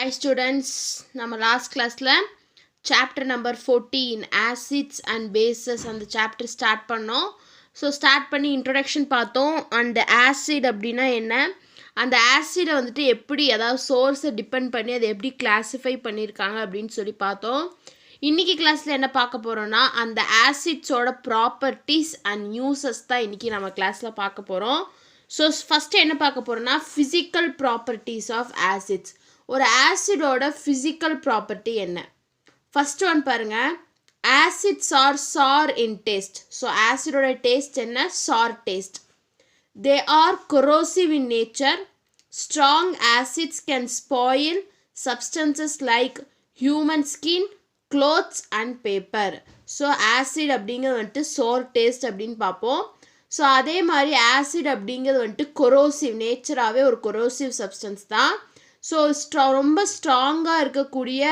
Hi students, நம்ம last classல chapter number 14 acids and bases அந்த chapter start பண்ணோம். So start பண்ணி இன்ட்ரொடக்ஷன் பார்த்தோம். அந்த ஆசிட் அப்படின்னா என்ன, அந்த ஆசிடை வந்துட்டு எப்படி, அதாவது சோர்ஸை டிபெண்ட் பண்ணி அதை எப்படி கிளாஸிஃபை பண்ணியிருக்காங்க அப்படின்னு சொல்லி பார்த்தோம். இன்றைக்கி கிளாஸில் என்ன பார்க்க போகிறோன்னா, அந்த ஆசிட்ஸோட ப்ராப்பர்ட்டிஸ் அண்ட் யூசஸ் தான் இன்றைக்கி நம்ம கிளாஸில் பார்க்க போகிறோம். ஸோ ஃபஸ்ட்டு என்ன பார்க்க போகிறோன்னா, ஃபிசிக்கல் ப்ராப்பர்ட்டிஸ் ஆஃப் ஆசிட்ஸ். ஒரு ஆசிடோட ஃபிசிக்கல் ப்ராப்பர்ட்டி என்ன? ஃபஸ்ட் ஒன் பாருங்கள், acids are sour in taste. So ஆசிடோட டேஸ்ட் என்ன? Sour taste. They are corrosive in nature. Strong acids can spoil substances like human skin, clothes and paper. So acid அப்படிங்கிறது வந்துட்டு சோர் taste அப்படின்னு பார்ப்போம். So அதே மாதிரி acid அப்படிங்கிறது வந்துட்டு கொரோசிவ், நேச்சராகவே ஒரு கொரோசிவ் சப்ஸ்டன்ஸ் தான். ஸோ ரொம்ப ஸ்ட்ராங்காக இருக்கக்கூடிய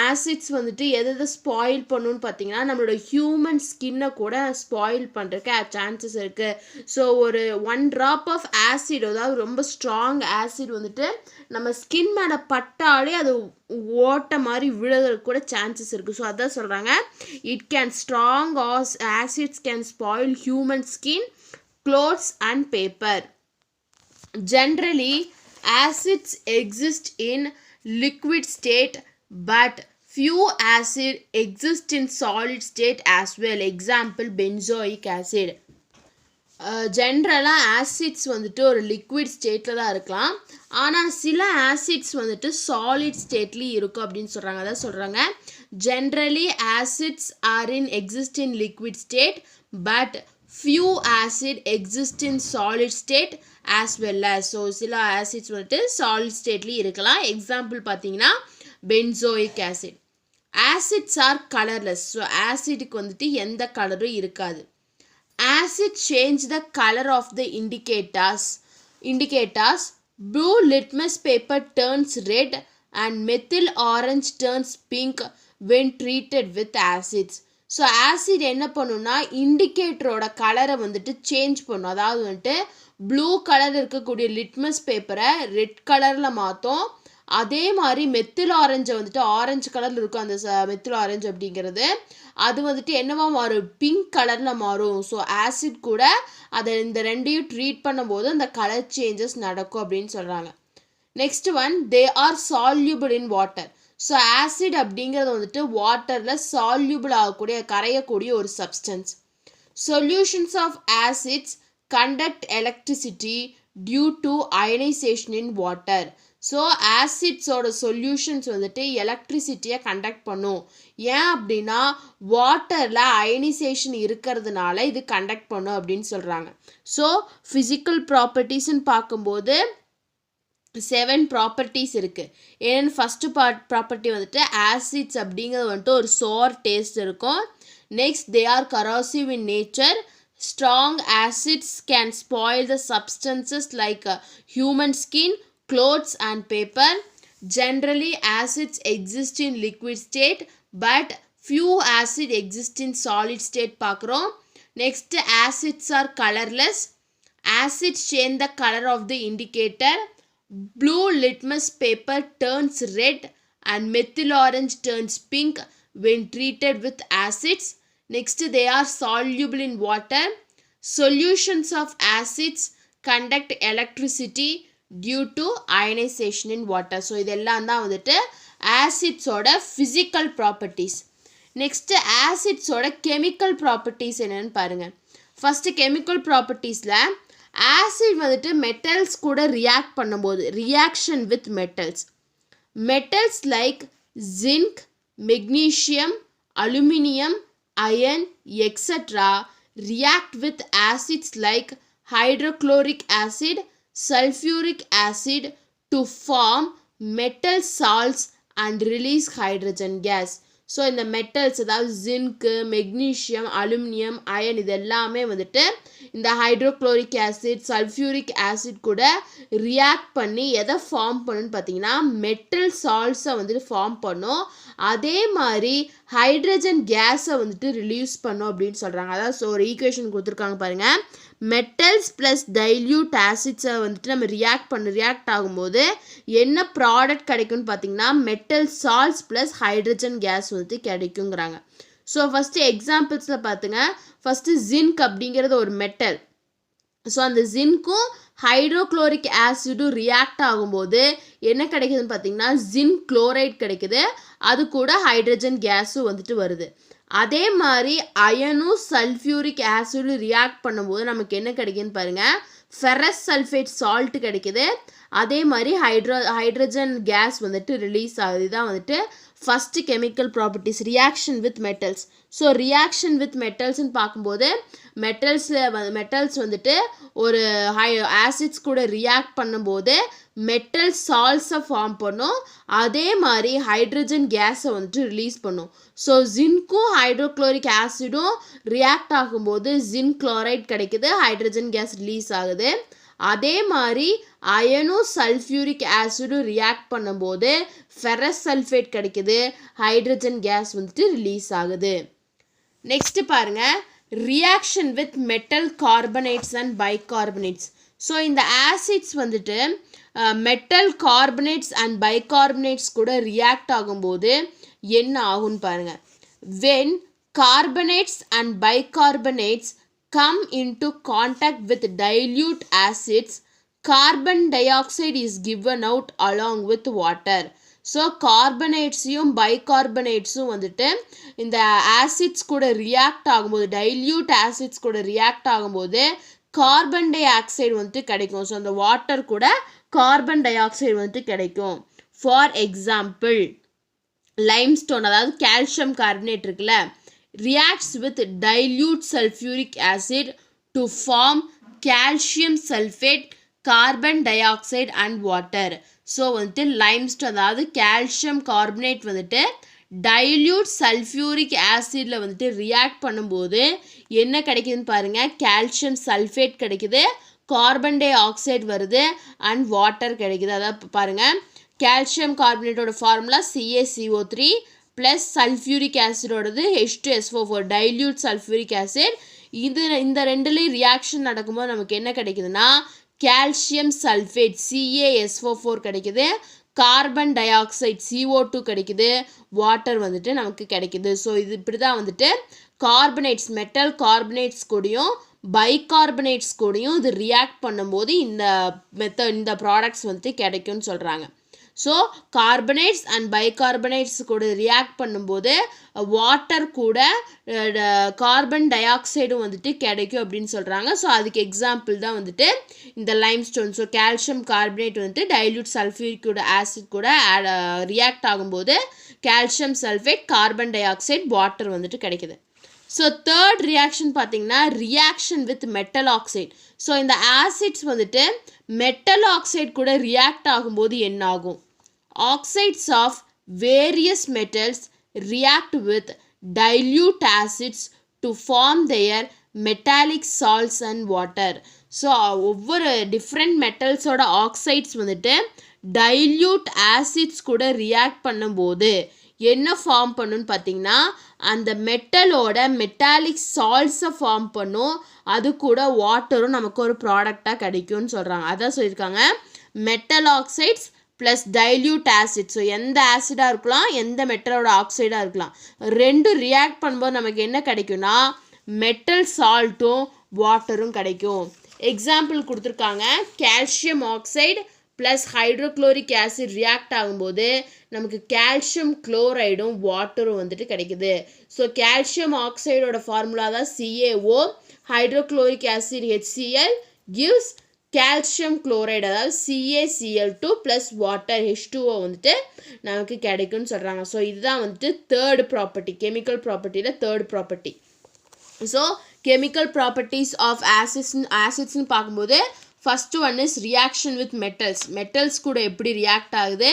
ஆசிட்ஸ் வந்துட்டு எதை ஸ்பாயில் பண்ணுன்னு பார்த்தீங்கன்னா, நம்மளோட ஹியூமன் ஸ்கின்னை கூட ஸ்பாயில் பண்ணுறதுக்கு சான்சஸ் இருக்குது. ஸோ ஒரு 1 drop ஆஃப் ஆசிட், அதாவது ரொம்ப ஸ்ட்ராங் ஆசிட் வந்துட்டு நம்ம ஸ்கின் மேலே பட்டாலே அது ஓட்ட மாதிரி விழுறதுக்கு கூட சான்சஸ் இருக்குது. ஸோ அதான் சொல்கிறாங்க, it can strong acids can spoil human skin, clothes and paper. Generally, acids exist in liquid state, but few acid exist in solid state as well. Example, benzoic acid. ஜென்ரலாக acids வந்துட்டு ஒரு liquid ஸ்டேட்டில் தான் இருக்கலாம், ஆனால் சில acids வந்துட்டு solid ஸ்டேட்லேயும் இருக்கும் அப்படின்னு சொல்கிறாங்க. அதான் சொல்கிறாங்க, generally acids are in exist in liquid state, but few acid exist in solid state as well as. So சில ஆசிட்ஸ் வந்துட்டு சாலிட் ஸ்டேட்லேயும் இருக்கலாம். எக்ஸாம்பிள் பார்த்தீங்கன்னா benzoic acid. Acids are colourless. So ஆசிடுக்கு வந்துட்டு எந்த கலரும் இருக்காது. Acid change the colour of the indicators. Blue litmus paper turns red and methyl orange turns pink when treated with acids. So acid என்ன பண்ணுன்னா, இண்டிகேட்டரோட கலரை வந்துட்டு சேஞ்ச் பண்ணும். அதாவது வந்துட்டு ப்ளூ கலர் இருக்கக்கூடிய லிட்மஸ் பேப்பரை ரெட் கலரில் மாற்றும். அதே மாதிரி மெத்தில் ஆரஞ்சை வந்துட்டு ஆரஞ்சு கலரில் இருக்கும் அந்த மெத்தில் ஆரஞ்சு அப்படிங்கிறது, அது வந்துட்டு என்னவா மாறும்? பிங்க் கலரில் மாறும். ஸோ ஆசிட் கூட அதை இந்த ரெண்டையும் ட்ரீட் பண்ணும்போது அந்த கலர் சேஞ்சஸ் நடக்கும் அப்படின்னு சொல்கிறாங்க. Next one, they are soluble in water. So acid அப்படிங்கிறது வந்துட்டு வாட்டரில் சால்யூபிள் ஆகக்கூடிய, கரையக்கூடிய ஒரு substance. Solutions of acids conduct electricity due to ionisation in water. So ஆசிட்ஸோட சொல்யூஷன்ஸ் வந்துட்டு எலக்ட்ரிசிட்டியை கண்டக்ட் பண்ணும். ஏன் அப்படின்னா வாட்டரில் அயனைசேஷன் இருக்கிறதுனால இது கண்டக்ட் பண்ணும் அப்படின்னு சொல்கிறாங்க. ஸோ ஃபிசிக்கல் ப்ராப்பர்ட்டிஸ்ன்னு பார்க்கும்போது 7 ப்ராப்பர்ட்டிஸ் இருக்குது. ஏன்னு ஃபஸ்ட்டு ப்ராப்பர்ட்டி வந்துட்டு ஆசிட்ஸ் அப்படிங்கிறது வந்துட்டு ஒரு சோர் டேஸ்ட் இருக்கும். Next, they are corrosive in nature. Strong acids can spoil the substances like human skin, clothes and paper. Generally, acids exist in liquid state, but few acid exist in solid state பார்க்குறோம். Next, acids are colorless. Acids change the color of the indicator. Blue litmus paper turns red and methyl orange turns pink when treated with acids. Next, they are soluble in water. Solutions of acids conduct electricity due to ionization in water. So இதெல்லாம் தான் வந்துட்டு ஆசிட்ஸோட physical properties. Next ஆசிட்ஸோட chemical properties என்னென்னு பாருங்கள். First chemical ப்ராப்பர்ட்டிஸில் acid வந்துட்டு metals கூட ரியாக்ட் பண்ணும்போது, reaction with metals like zinc, magnesium, aluminium, iron extra react with acids like hydrochloric acid, sulfuric acid to form metal salts and release hydrogen gas. So இந்த metals, அதாவது zinc, magnesium, aluminium, iron, இது எல்லாமே வந்துட்டு இந்த hydrochloric acid sulphuric acid கூட react பண்ணி எதை form பண்ணுன்னு பார்த்தீங்கன்னா மெட்டல் சால்ட்ஸை வந்துட்டு ஃபார்ம் பண்ணும். அதே மாதிரி ஹைட்ரஜன் கேஸை வந்துட்டு ரிலீஸ் பண்ணும் அப்படின்னு சொல்கிறாங்க. அதாவது ஸோ ஒரு ஈக்குவேஷன் கொடுத்துருக்காங்க பாருங்கள். மெட்டல்ஸ் ப்ளஸ் டைல்யூட் ஆசிட்ஸை வந்துட்டு நம்ம ரியாக்ட் ஆகும்போது என்ன ப்ராடக்ட் கிடைக்கும்னு பார்த்தீங்கன்னா metal salts plus hydrogen case வந்துட்டு கிடைக்குங்கிறாங்க. ஸோ ஃபஸ்ட்டு எக்ஸாம்பிள்ஸில் பார்த்துங்க. ஃபஸ்ட்டு ஜிங்க் அப்படிங்கிறது ஒரு மெட்டல். ஸோ அந்த ஜிங்க்கும் ஹைட்ரோக்ளோரிக் ஆசிடும் ரியாக்ட் ஆகும்போது என்ன கிடைக்குதுன்னு பார்த்தீங்கன்னா ஜிங்க் குளோரைட் கிடைக்குது. அது கூட ஹைட்ரஜன் கேஸும் வந்துட்டு வருது. அதே மாதிரி அயனும் சல்ஃபியூரிக் ஆசிடும் ரியாக்ட் பண்ணும்போது நமக்கு என்ன கிடைக்குதுன்னு பாருங்கள். ஃபெரஸ் சல்ஃபேட் சால்ட் கிடைக்குது. அதே மாதிரி ஹைட்ரஜன் கேஸ் வந்துட்டு ரிலீஸ் ஆகுது. தான் வந்துட்டு first chemical properties reaction with metals. So reaction with மெட்டல்ஸ்ன்னு பார்க்கும்போது மெட்டல்ஸ் வந்துட்டு ஒரு ஆசிட்ஸ் கூட ரியாக்ட் பண்ணும்போது மெட்டல் சால்ட்ஸை ஃபார்ம் பண்ணும். அதே மாதிரி ஹைட்ரஜன் கேஸை வந்துட்டு ரிலீஸ் பண்ணும். ஸோ ஜிங்க்கும் ஹைட்ரோக்ளோரிக் ஆசிடும் ரியாக்ட் ஆகும்போது ஜிங்க் குளோரைட் கிடைக்குது, ஹைட்ரஜன் கேஸ் ரிலீஸ் ஆகுது. அதே மாதிரி அயனும் சல்ஃபியூரிக் ஆசிடும் ரியாக்ட் பண்ணும்போது ஃபெரஸ் சல்ஃபேட் கிடைக்குது, ஹைட்ரஜன் கேஸ் வந்துட்டு ரிலீஸ் ஆகுது. நெக்ஸ்ட்டு பாருங்கள் reaction with metal carbonates and bicarbonates. So இந்த ஆசிட்ஸ் வந்துட்டு மெட்டல் கார்பனேட்ஸ் அண்ட் பைகார்பனேட்ஸ் கூட ரியாக்ட் ஆகும்போது என்ன ஆகும்னு பாருங்கள். When carbonates and bicarbonates come into contact with dilute acids, carbon dioxide is given out along with water. So கார்பனேட்ஸையும் பைகார்பனேட்ஸும் வந்துட்டு இந்த ஆசிட்ஸ் கூட ரியாக்ட் ஆகும்போது டைல்யூட் ஆசிட்ஸ் கூட ரியாக்ட் ஆகும்போது கார்பன் டை ஆக்சைடு வந்துட்டு கிடைக்கும். ஸோ அந்த வாட்டர் கூட கார்பன் டை ஆக்சைடு வந்துட்டு கிடைக்கும். ஃபார் எக்ஸாம்பிள் லைம்ஸ்டோன், அதாவது கால்சியம் கார்பனேட் இருக்குல்ல, reacts with dilute sulfuric acid to form calcium sulfate, carbon dioxide and water. So வந்துட்டு லைம்ஸ்டோன் அதாவது கால்சியம் கார்பனேட் வந்துட்டு டைல்யூட் சல்ஃபியூரிக் ஆசிடில் வந்துட்டு ரியாக்ட் பண்ணும்போது என்ன கிடைக்குதுன்னு பாருங்கள். கால்சியம் சல்ஃபேட் கிடைக்குது, கார்பன் டை ஆக்சைடு வருது அண்ட் வாட்டர் கிடைக்குது. அதாவது பாருங்கள் கால்சியம் கார்பனேட்டோட ஃபார்முலா CaCO3 ப்ளஸ் சல்ஃபியூரிக் ஆசிடோடது H2SO4 டைல்யூட் சல்ஃபியூரிக் ஆசிட். இந்த ரெண்டுலேயும் ரியாக்ஷன் நடக்கும்போது நமக்கு என்ன கிடைக்குதுன்னா கால்சியம் சல்ஃபேட் CaSO4 கிடைக்குது, கார்பன் டை ஆக்சைடு CO2 கிடைக்குது, வாட்டர் வந்துட்டு நமக்கு கிடைக்குது. ஸோ இது இப்படி தான் வந்துட்டு கார்பனேட்ஸ் மெட்டல் கார்பனேட்ஸ் கூடயும் பைகார்பனேட்ஸ் கூடயும் இது ரியாக்ட் பண்ணும்போது இந்த ப்ராடக்ட்ஸ் வந்துட்டு கிடைக்கும்னு சொல்கிறாங்க. ஸோ கார்பனேட்ஸ் அண்ட் பைகார்பனேட்ஸ் கூட ரியாக்ட் பண்ணும்போது வாட்டர் கூட கார்பன் டை ஆக்சைடும் வந்துட்டு கிடைக்கும் அப்படின்னு சொல்கிறாங்க. ஸோ அதுக்கு எக்ஸாம்பிள் தான் வந்துட்டு இந்த லைம்ஸ்டோன். ஸோ கால்சியம் கார்பனேட் வந்துட்டு டைல்யூட் சல்ஃபியூரிக் ஆசிட் கூட ரியாக்ட் ஆகும்போது calcium sulphate, carbon dioxide, water வந்துட்டு கிடைக்குது. ஸோ தேர்ட் ரியாக்ஷன் பார்த்தீங்கன்னா reaction with metal oxide. So இந்த ஆசிட்ஸ் வந்துட்டு மெட்டல் ஆக்சைடு கூட ரியாக்ட் ஆகும்போது என்ன ஆகும்? Oxides of various metals react with dilute acids to form their metallic salts and water. So ஒவ்வொரு டிஃப்ரெண்ட் மெட்டல்ஸோட ஆக்சைட்ஸ் வந்துட்டு டைல்யூட் ஆசிட்ஸ் கூட ரியாக்ட் பண்ணும்போது என்ன ஃபார்ம் பண்ணுன்னு பார்த்தீங்கன்னா அந்த மெட்டலோட மெட்டாலிக் சால்ட்ஸை ஃபார்ம் பண்ணும். அது கூட வாட்டரும் நமக்கு ஒரு ப்ராடக்டாக கிடைக்கும்னு சொல்கிறாங்க. அதான் சொல்லியிருக்காங்க metal oxides plus dilute acid. So எந்த ஆசிடாக இருக்கலாம், எந்த மெட்டலோட ஆக்சைடாக இருக்கலாம், ரெண்டும் ரியாக்ட் பண்ணும்போது நமக்கு என்ன கிடைக்கும்னா மெட்டல் சால்ட்டும் வாட்டரும் கிடைக்கும். எக்ஸாம்பிள் கொடுத்துருக்காங்க. Calcium oxide plus hydrochloric acid react ஆகும்போது நமக்கு கால்சியம் குளோரைடும் வாட்டரும் வந்துட்டு கிடைக்குது. ஸோ கால்சியம் ஆக்சைடோட ஃபார்முலா தான் CaO, hydrochloric acid HCl gives calcium chloride, அதாவது CaCl2 ப்ளஸ் வாட்டர் H2O வந்துட்டு நமக்கு கிடைக்கும்னு சொல்கிறாங்க. ஸோ இதுதான் வந்துட்டு தேர்ட் ப்ராப்பர்ட்டி, கெமிக்கல் ப்ராப்பர்ட்டியில் third property. So chemical properties of ஆசிட்ஸ்னு பார்க்கும்போது first one is reaction with metals கூட எப்படி ரியாக்ட் ஆகுது.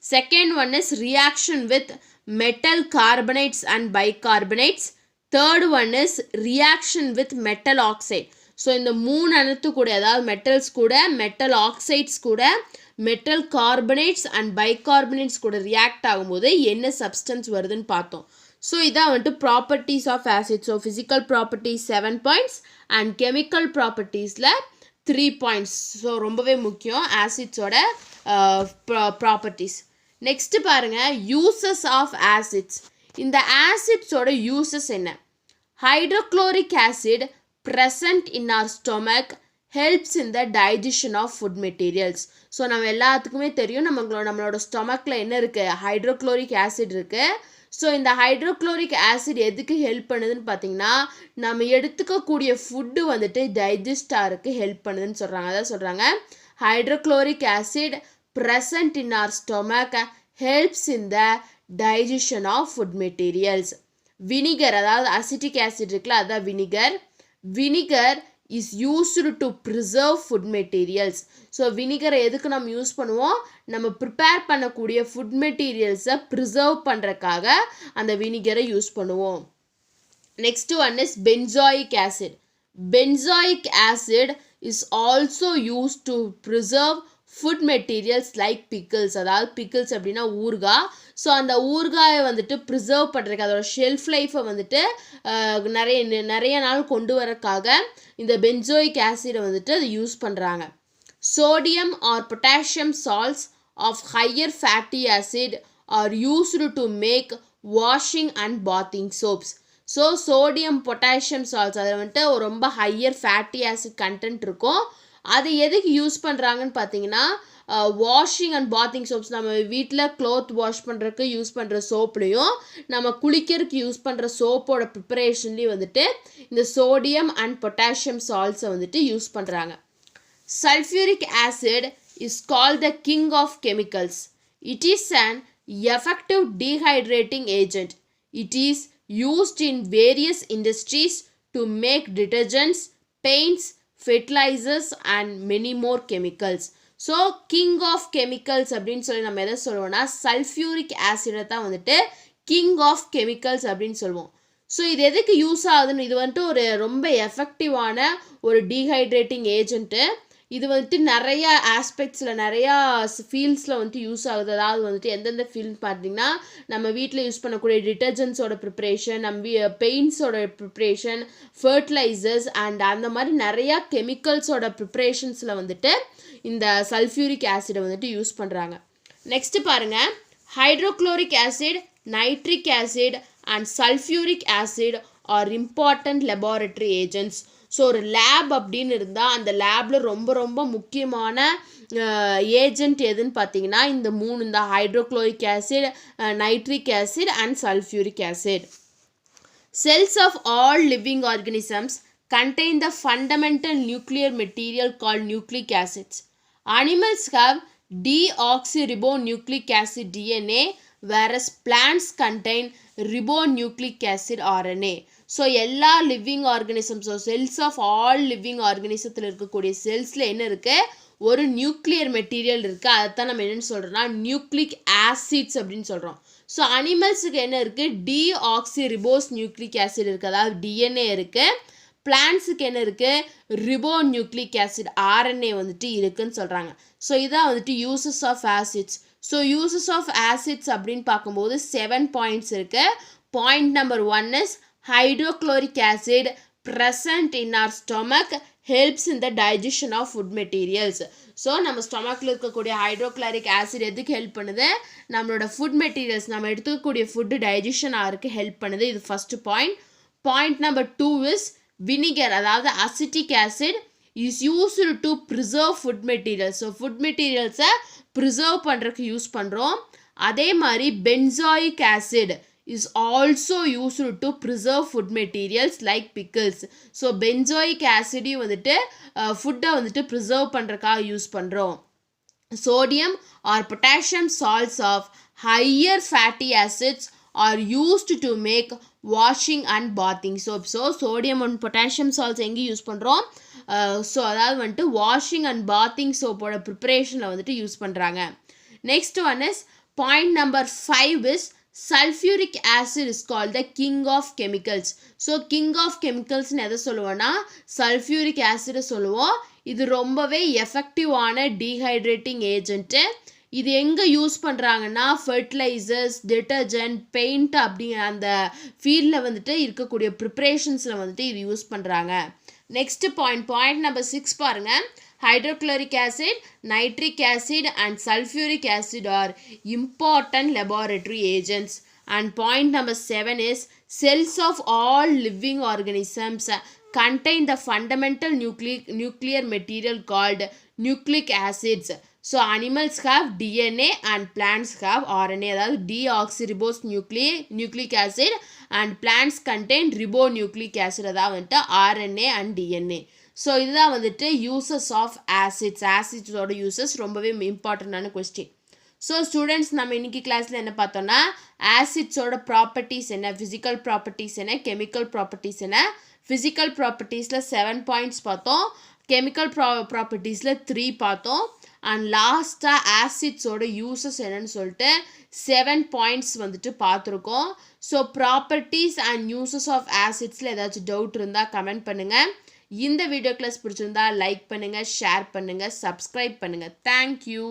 Second one is reaction with metal carbonates and bicarbonates. Third one is reaction with metal oxide. So இந்த 3 அணுத்து கூட அதாவது மெட்டல்ஸ் கூட மெட்டல் ஆக்சைட்ஸ் கூட மெட்டல் கார்பனேட்ஸ் அண்ட் பைகார்பனேட்ஸ் கூட ரியாக்ட் ஆகும்போது என்ன சப்ஸ்டன்ஸ் வருதுன்னு பார்த்தோம். ஸோ இதான் வந்துட்டு properties of acid. So physical properties 7 points and chemical ப்ராப்பர்ட்டிஸில் 3 பாயிண்ட்ஸ். ஸோ ரொம்பவே முக்கியம் ஆசிட்ஸோட ப்ராப்பர்ட்டிஸ். நெக்ஸ்ட்டு பாருங்கள் யூசஸ் ஆஃப் ஆசிட்ஸ். இந்த ஆசிட்ஸோட யூசஸ் என்ன? Hydrochloric acid present in our stomach helps in the digestion of food materials. So நம்ம எல்லாத்துக்குமே தெரியும் நம்மளோட ஸ்டொமக்கில் என்ன இருக்குது, ஹைட்ரோக்ளோரிக் ஆசிட் இருக்குது. ஸோ இந்த ஹைட்ரோக்ளோரிக் ஆசிட் எதுக்கு ஹெல்ப் பண்ணுதுன்னு பார்த்தீங்கன்னா நம்ம எடுத்துக்கக்கூடிய ஃபுட்டு வந்துட்டு டைஜஸ்ட் ஆகிறதுக்கு ஹெல்ப் பண்ணுதுன்னு சொல்கிறாங்க. அதான் சொல்கிறாங்க hydrochloric acid present in our stomach helps in the digestion of food materials. Vinegar அதாவது அசிட்டிக் ஆசிட் இருக்குல்ல அதான் vinegar. Vinegar is used to preserve food materials. So வினிகரை எதுக்கு நம்ம யூஸ் பண்ணுவோம், நம்ம ப்ரிப்பேர் பண்ணக்கூடிய ஃபுட் மெட்டீரியல்ஸை ப்ரிசர்வ் பண்ணுறதுக்காக அந்த வினிகரை யூஸ் பண்ணுவோம். Next one is benzoic acid. Benzoic acid is also use to preserve food materials like pickles. அதாவது பிக்கிள்ஸ் அப்படின்னா ஊறுகாய். ஸோ அந்த ஊறுகாயை வந்துட்டு ப்ரிசர்வ் பண்ணுறதுக்கு அதோட ஷெல்ஃப் லைஃப்பை வந்துட்டு நிறைய நாள் கொண்டு வரக்காக இந்த பென்சோயிக் ஆசிடை வந்துட்டு அதை யூஸ் பண்ணுறாங்க. Sodium or potassium salts of higher fatty acid are used to make washing and bathing soaps. So sodium potassium salts அதில் வந்துட்டு ரொம்ப ஹையர் ஃபேட்டி ஆசிட் கண்டென்ட் இருக்கும். அது எதுக்கு யூஸ் பண்ணுறாங்கன்னு பார்த்தீங்கன்னா வாஷிங் அண்ட் பாத்திங் சோப்ஸ், நம்ம வீட்டில் க்ளோத் வாஷ் பண்ணுறதுக்கு யூஸ் பண்ணுற சோப்லேயும் நம்ம குளிக்கிறதுக்கு யூஸ் பண்ணுற சோப்போட ப்ரிப்பரேஷன்லேயும் வந்துட்டு இந்த சோடியம் அண்ட் பொட்டாசியம் சால்ட்ஸை வந்துட்டு யூஸ் பண்ணுறாங்க. Sulphuric acid is called the king of chemicals. It is an effective dehydrating agent. It is used in various industries to make detergents, paints, fertilizers and many more chemicals. So king of chemicals அப்படின்னு சொல்லி நம்ம எதை சொல்லுவோம்னா sulphuric ஆசிடை தான் வந்துட்டு king of chemicals அப்படின்னு சொல்லுவோம். So இது எதுக்கு யூஸ் ஆகுதுன்னு, இது வந்துட்டு ஒரு ரொம்ப எஃபெக்டிவான ஒரு டீஹைட்ரேட்டிங் ஏஜென்ட்டு. இது வந்துட்டு நிறையா ஆஸ்பெக்ட்ஸில் நிறையா ஃபீல்ட்ஸில் வந்துட்டு யூஸ் ஆகுது. அதாவது வந்துட்டு எந்தெந்த ஃபீல்ட்னு பார்த்தீங்கன்னா நம்ம வீட்டில் யூஸ் பண்ணக்கூடிய டிட்டர்ஜென்ட்ஸோட ப்ரிப்ரேஷன், நம்ம பெயிண்ட்ஸோட ப்ரிப்ரேஷன், ஃபர்டிலைசர்ஸ் அண்ட் அந்த மாதிரி நிறையா கெமிக்கல்ஸோட ப்ரிப்ரேஷன்ஸில் வந்துட்டு இந்த சல்ஃபியூரிக் ஆசிடை வந்துட்டு யூஸ் பண்ணுறாங்க. நெக்ஸ்ட்டு பாருங்கள் hydrochloric acid, nitric acid and sulphuric acid are important laboratory agents. So ஒரு லேப் அப்படின்னு இருந்தால் அந்த லேபில் ரொம்ப ரொம்ப முக்கியமான ஏஜென்ட் எதுன்னு பார்த்தீங்கன்னா இந்த 3 இந்த hydrochloric acid, nitric acid and sulphuric acid. Cells of all living organisms contain the fundamental nuclear material called nucleic acids. Animals have deoxyribonucleic acid DNA, whereas plants contain ribonucleic acid RNA. So எல்லா living ஆர்கனிசம்ஸோ cells of all living ஆர்கனிசத்தில் இருக்கக்கூடிய செல்ஸில் என்ன இருக்குது, ஒரு nuclear material இருக்குது. அதைத்தான் நம்ம என்னென்னு சொல்கிறோம்னா நியூக்ளிக் ஆசிட்ஸ் அப்படின்னு சொல்கிறோம். ஸோ அனிமல்ஸுக்கு என்ன இருக்குது, டிஆக்சிரிபோஸ் நியூக்ளிக் ஆசிட் இருக்குது, அதாவது டிஎன்ஏ இருக்குது. பிளான்ஸுக்கு என்ன இருக்குது, ரிபோநியூக்ளிக் ஆசிட் ஆர்என்ஏ வந்துட்டு இருக்குதுன்னு சொல்கிறாங்க. ஸோ இதான் வந்துட்டு uses of acids. So uses of acids அப்படின்னு பார்க்கும்போது 7 பாயிண்ட்ஸ் இருக்குது. Point number 1 is hydrochloric acid present in our stomach helps in the digestion of food materials. So நம்ம ஸ்டொமக்கில் இருக்கக்கூடிய ஹைட்ரோக்ளோரிக் ஆசிட் எதுக்கு ஹெல்ப் பண்ணுது, நம்மளோட ஃபுட் மெட்டீரியல்ஸ் நம்ம எடுத்துக்கக்கூடிய ஃபுட்டு டைஜஷன் ஆகிறதுக்கு ஹெல்ப் பண்ணுது. இது first point. Point number 2 is vinegar அதாவது acetic acid is used to preserve food materials. So food மெட்டீரியல்ஸை ப்ரிசர்வ் பண்ணுறதுக்கு யூஸ் பண்ணுறோம். அதே மாதிரி benzoic acid is also used to preserve food materials like pickles. So benzoic ஆசிடையும் வந்துட்டு ஃபுட்டை வந்துட்டு ப்ரிசர்வ் பண்ணுறதுக்காக யூஸ் பண்ணுறோம். Sodium or potassium salts of higher fatty acids are used to make washing and bathing soap. So sodium and potassium salts எங்கே use பண்ணுறோம், so அதாவது வந்துட்டு வாஷிங் அண்ட் பாத்திங் சோப்போட ப்ரிப்பரேஷனில் வந்துட்டு யூஸ் பண்ணுறாங்க. Next one is point number 5 is sulfuric acid is called the king of chemicals. So king of chemicals எதை சொல்லுவோம்னா sulfuric acid சொல்லுவோம். இது ரொம்பவே எஃபெக்டிவான டீஹைட்ரேட்டிங் ஏஜென்ட்டு. இது எங்கே யூஸ் பண்ணுறாங்கன்னா ஃபர்டிலைசர்ஸ், டிட்டர்ஜென்ட், பெயிண்ட் அப்படிங்கிற அந்த ஃபீல்டில் வந்துட்டு இருக்கக்கூடிய ப்ரிப்ரேஷன்ஸில் வந்துட்டு இது யூஸ் பண்ணுறாங்க. நெக்ஸ்ட் பாயிண்ட் நம்பர் 6 பாருங்கள். Hydrochloric acid, nitric acid and sulfuric acid are important laboratory agents. And point number 7 is cells of all living organisms contain the fundamental nuclear material called nucleic acids. So animals have DNA and plants have RNA. அதாவது deoxyribose nucleic acid and plants contain ribonucleic acid. அதாவது வந்துட்டு RNA and DNA. So இதுதான் வந்துட்டு uses of ஆசிட்ஸோட uses ரொம்பவே இம்பார்ட்டண்டான question. So students நம்ம இன்னைக்கு கிளாஸில் என்ன பார்த்தோம்னா ஆசிட்ஸோட ப்ராப்பர்ட்டிஸ் என்ன, ஃபிசிக்கல் ப்ராப்பர்ட்டிஸ் என்ன, கெமிக்கல் ப்ராப்பர்ட்டிஸ் என்ன. ஃபிசிக்கல் ப்ராப்பர்ட்டிஸில் 7 பாயிண்ட்ஸ் பார்த்தோம், கெமிக்கல் ப்ராப்பர்ட்டிஸில் 3 பார்த்தோம், அண்ட் லாஸ்ட்டாக ஆசிட்ஸோட யூசஸ் என்னன்னு சொல்லிட்டு 7 பாயிண்ட்ஸ் வந்துட்டு பார்த்துருக்கோம். So properties and uses of ஆசிட்ஸில் ஏதாச்சும் டவுட் இருந்தால் கமெண்ட் பண்ணுங்கள். இந்த வீடியோ கிளாஸ் பிடிச்சிருந்தா லைக் பண்ணுங்கள், ஷேர் பண்ணுங்கள், சப்ஸ்கிரைப் பண்ணுங்கள். தேங்க்யூ.